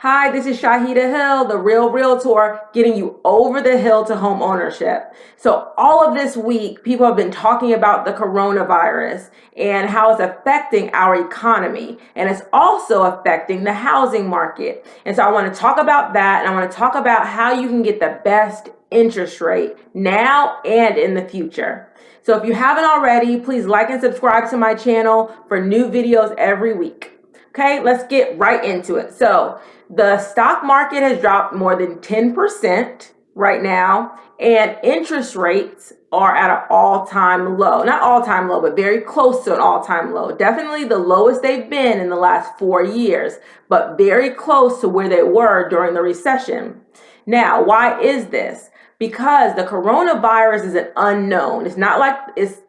Hi, this is Shaheedah Hill, the Real Realtor, getting you over the hill to home ownership. So all of this week, people have been talking about the coronavirus and how it's affecting our economy. And it's also affecting the housing market. And so I want to talk about that. And I want to talk about how you can get the best interest rate now and in the future. So if you haven't already, please like and subscribe to my channel for new videos every week. Okay, let's get right into it. So the stock market has dropped more than 10% right now, and interest rates are at an all-time low. Not all-time low, but very close to an all-time low. Definitely the lowest they've been in the last 4 years, but very close to where they were during the recession. Now, why is this? Because the coronavirus is an unknown. It's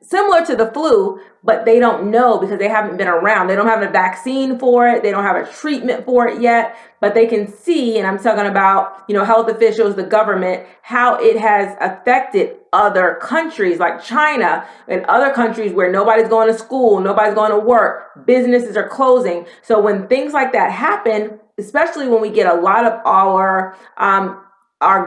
similar to the flu, but they don't know because they haven't been around. They don't have a vaccine for it. They don't have a treatment for it yet, but they can see, and I'm talking about, health officials, the government, how it has affected other countries like China and other countries where nobody's going to school, nobody's going to work, businesses are closing. So when things like that happen, especially when we get a lot of our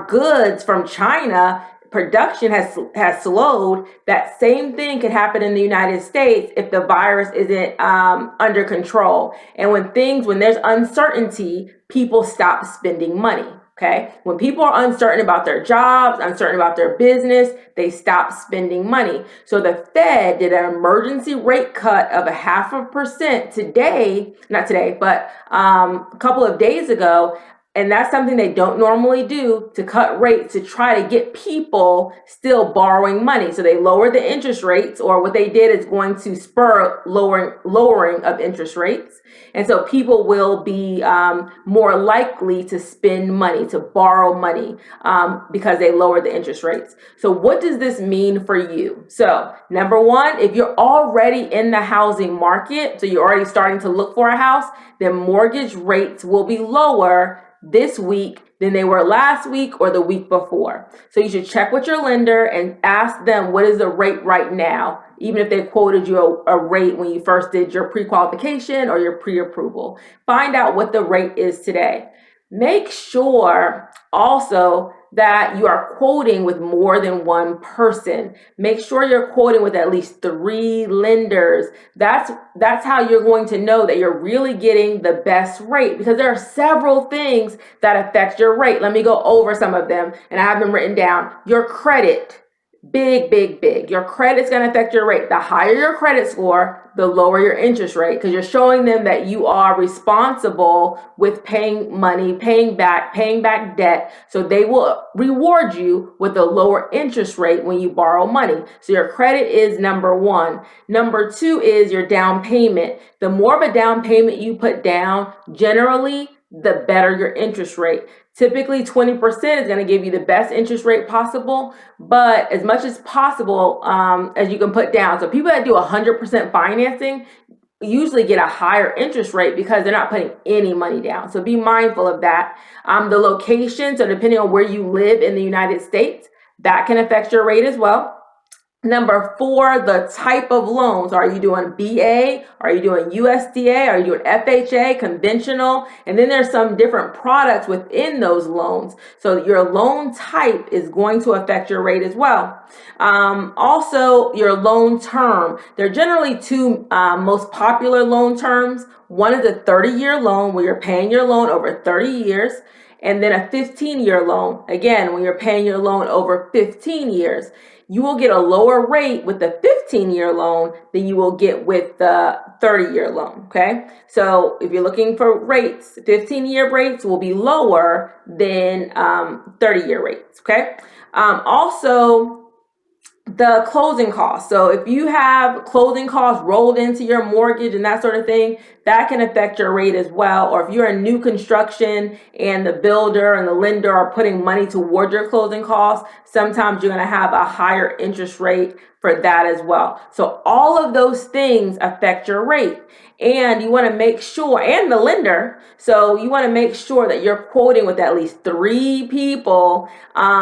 goods from China, production has slowed. That same thing could happen in the United States if the virus isn't under control. And when there's uncertainty, people stop spending money. Okay. When people are uncertain about their jobs, uncertain about their business, they stop spending money. So the Fed did an emergency rate cut of 0.5% a couple of days ago. And that's something they don't normally do, to cut rates to try to get people still borrowing money. So they lowered the interest rates, or what they did is going to spur lowering of interest rates. And so people will be more likely to spend money, to borrow money, because they lowered the interest rates. So what does this mean for you? So number one, if you're already in the housing market, so you're already starting to look for a house, then mortgage rates will be lower this week than they were last week or the week before. So you should check with your lender and ask them, what is the rate right now, even if they quoted you a rate when you first did your pre-qualification or your pre-approval. Find out what the rate is today. Make sure also that you are quoting with more than one person. Make sure you're quoting with at least 3 lenders. That's how you're going to know that you're really getting the best rate, because there are several things that affect your rate. Let me go over some of them, and I have them written down. Your credit. Big, big, big. Your credit's going to affect your rate. The higher your credit score, the lower your interest rate, because you're showing them that you are responsible with paying money, paying back debt. So they will reward you with a lower interest rate when you borrow money. So your credit is number one. Number two is your down payment. The more of a down payment you put down, generally, the better your interest rate. Typically 20% is going to give you the best interest rate possible, but as much as possible as you can put down. So people that do 100% financing usually get a higher interest rate because they're not putting any money down. So be mindful of that. The location, so depending on where you live in the United States, that can affect your rate as well. Number 4, the type of loans. Are you doing BA? Are you doing USDA? Are you doing FHA, conventional? And then there's some different products within those loans. So your loan type is going to affect your rate as well. Also, your loan term. There are generally 2 most popular loan terms. One is a 30-year loan, where you're paying your loan over 30 years. And then a 15-year loan. Again, when you're paying your loan over 15 years. You will get a lower rate with the 15-year loan than you will get with the 30-year loan, okay? So if you're looking for rates, 15-year rates will be lower than 30-year rates, okay? Also, the closing costs. So if you have closing costs rolled into your mortgage and that sort of thing, that can affect your rate as well. Or if you're in new construction and the builder and the lender are putting money toward your closing costs, sometimes you're going to have a higher interest rate for that as well. So all of those things affect your rate. And you want to make sure, and the lender, so you want to make sure that you're quoting with at least 3 people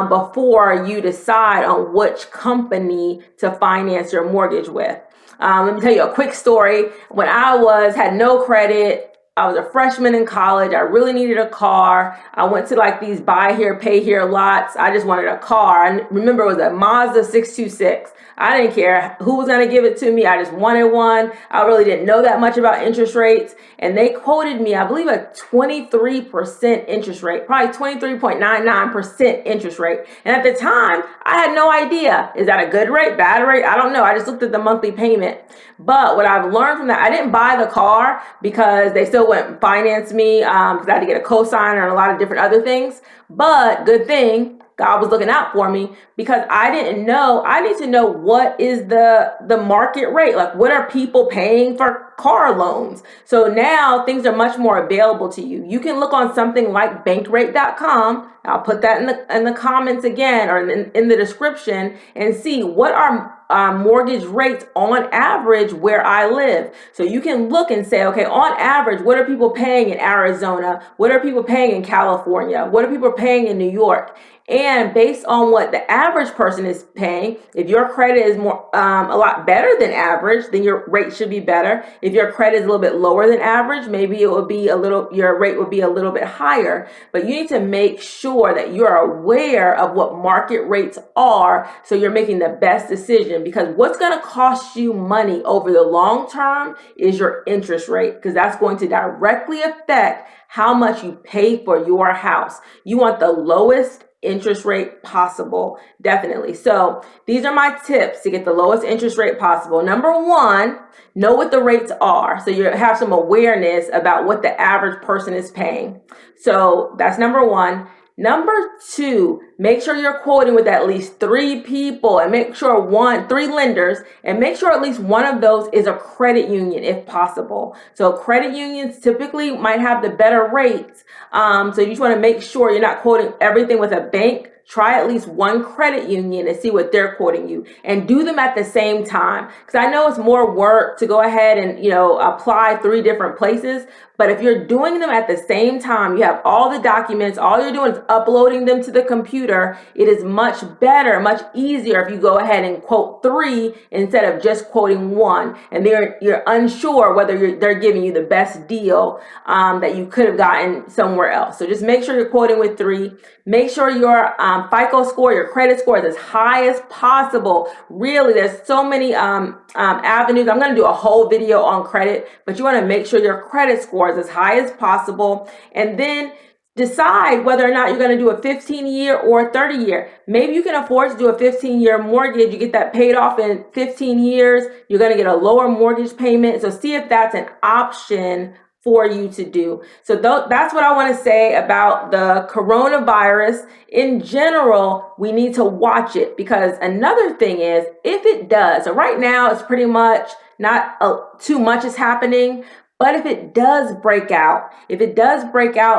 before you decide on which company to finance your mortgage with. Let me tell you a quick story. When I had no credit, I was a freshman in college. I really needed a car. I went to like these buy here, pay here lots. I just wanted a car. I remember it was a Mazda 626. I didn't care who was going to give it to me. I just wanted one. I really didn't know that much about interest rates. And they quoted me, I believe, a 23% interest rate, probably 23.99% interest rate. And at the time, I had no idea. Is that a good rate, bad rate? I don't know. I just looked at the monthly payment. But what I've learned from that, I didn't buy the car because they still wouldn't finance me because I had to get a cosigner and a lot of different other things. But good thing, God was looking out for me because I didn't know. I need to know what is the market rate. Like, what are people paying for car loans? So now things are much more available to you. You can look on something like bankrate.com. I'll put that in the comments again, or in the description, and see what are mortgage rates on average where I live. So you can look and say, okay, on average, what are people paying in Arizona? What are people paying in California? What are people paying in New York? And based on what the average person is paying, if your credit is more a lot better than average, then your rate should be better. If your credit is a little bit lower than average, maybe it would be your rate would be a little bit higher. But you need to make sure that you're aware of what market rates are so you're making the best decision, because what's going to cost you money over the long term is your interest rate, because that's going to directly affect how much you pay for your house. You want the lowest interest rate possible, definitely. So these are my tips to get the lowest interest rate possible. Number one, know what the rates are, so you have some awareness about what the average person is paying. So that's number one. Number two, make sure you're quoting with at least 3 people, and make sure 3 lenders, and make sure at least one of those is a credit union if possible. So credit unions typically might have the better rates. So you just want to make sure you're not quoting everything with a bank. Try at least one credit union and see what they're quoting you, and do them at the same time. Because I know it's more work to go ahead and, apply 3 different places. But if you're doing them at the same time, you have all the documents, all you're doing is uploading them to the computer. It is much better, much easier if you go ahead and quote 3 instead of just quoting 1. And you're unsure whether they're giving you the best deal that you could have gotten somewhere else. So just make sure you're quoting with 3. Make sure your FICO score, your credit score is as high as possible. Really, there's so many avenues. I'm going to do a whole video on credit, but you want to make sure your credit score is as high as possible. And then decide whether or not you're going to do a 15-year or a 30-year. Maybe you can afford to do a 15-year mortgage. You get that paid off in 15 years. You're going to get a lower mortgage payment. So see if that's an option for you to do. So that's what I want to say about the coronavirus. In general, we need to watch it, because another thing is, if it does, so right now it's pretty much not too much is happening, but if it does break out,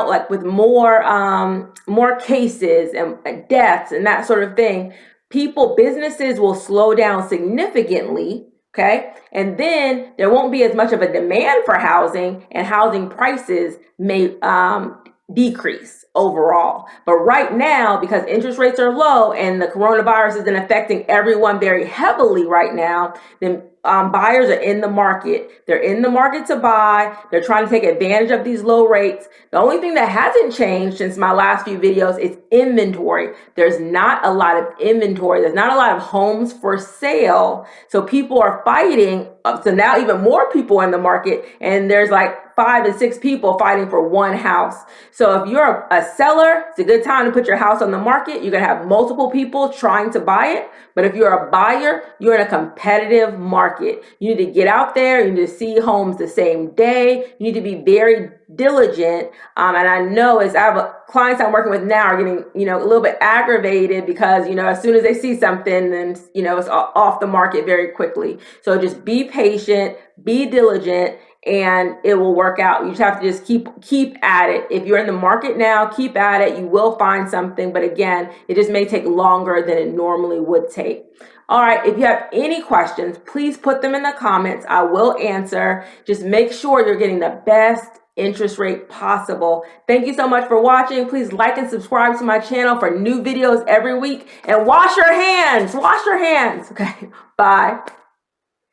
like with more cases and deaths and that sort of thing, businesses will slow down significantly. Okay. And then there won't be as much of a demand for housing, and housing prices may decrease overall. But right now, because interest rates are low and the coronavirus isn't affecting everyone very heavily right now, then buyers are in the market. They're in the market to buy. They're trying to take advantage of these low rates. The only thing that hasn't changed since my last few videos is inventory. There's not a lot of inventory. There's not a lot of homes for sale. So people are fighting. So now even more people in the market, and there's like 5 and 6 people fighting for one house. So if you're a seller, it's a good time to put your house on the market. You're going to have multiple people trying to buy it. But if you're a buyer, you're in a competitive market. You need to get out there. You need to see homes the same day. You need to be very diligent. And I know as I have clients I'm working with now are getting, a little bit aggravated because, as soon as they see something, then, it's off the market very quickly. So just be patient, be diligent, and it will work out. You just have to just keep at it. If you're in the market now, keep at it. You will find something. But again, it just may take longer than it normally would take. All right, if you have any questions, please put them in the comments. I will answer. Just make sure you're getting the best interest rate possible. Thank you so much for watching. Please like and subscribe to my channel for new videos every week. And wash your hands. Okay, bye.